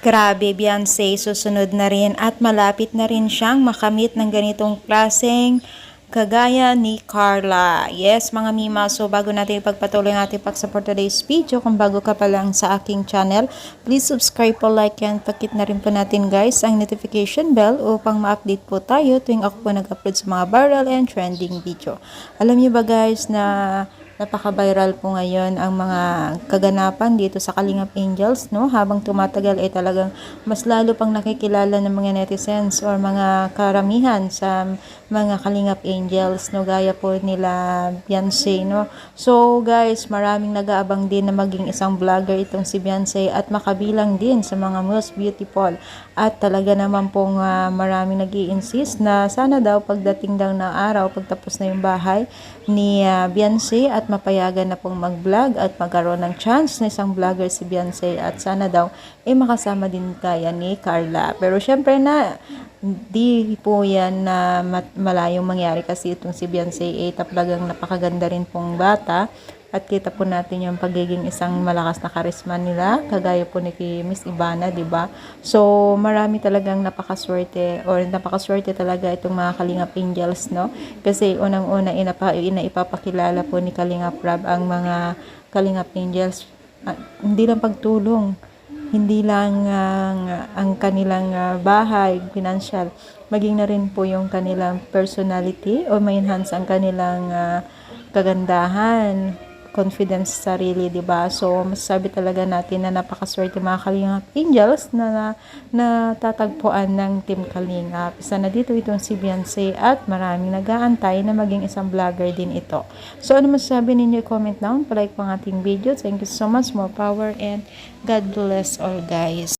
Grabe, Beyonce, susunod na rin at malapit na rin siyang makamit ng ganitong klaseng kagaya ni Carla. Yes, mga Mima, so bago natin ipagpatuloy ang ating pag-support today's video, kung bago ka pa lang sa aking channel, please subscribe po, like, and pakit na rin po natin guys ang notification bell upang ma-update po tayo tuwing ako po nag-upload sa mga viral and trending video. Alam niyo ba guys na napaka-viral po ngayon ang mga kaganapan dito sa Kalingap Angels, no? Habang tumatagal ay talagang mas lalo pang nakikilala ng mga netizens or mga karamihan sa mga Kalingap Angels, no? Gaya po nila Beyonce, no? So guys, maraming nag-aabang din na maging isang vlogger itong si Beyonce at makabilang din sa mga most beautiful. At talaga naman pong maraming nag-i-insist na sana daw pagdating daw ng araw, pagtapos na yung bahay ni Beyonce at mapayagan na pong mag-vlog at magkaroon ng chance na isang vlogger si Beyonce at sana daw makasama din kaya ni Carla. Pero syempre na di po yan na malayong mangyari kasi itong si Beyonce talagang napakaganda rin pong bata. At kita po natin yung pagiging isang malakas na karisma nila, kagaya po ni Miss Ivana, 'di ba? So, marami talagang napakaswerte talaga itong mga Kalingap Angels, no? Kasi unang-una ipapakilala po ni Kalingap Rab ang mga Kalingap Angels, hindi lang pagtulong, hindi lang ang kanilang bahay, financial, maging na rin po yung kanilang personality o ma-enhance ang kanilang kagandahan, confidence sa sarili, 'di ba? So, masasabi talaga natin na napakaswerte mga Kalingap Angels na natatagpuan ng Team Kalingap. Isa na dito itong si Beyonce at maraming nag-aantay na maging isang vlogger din ito. So, ano masasabi ninyo? Comment down, palike po ang ating video. Thank you so much, more power, and God bless all guys.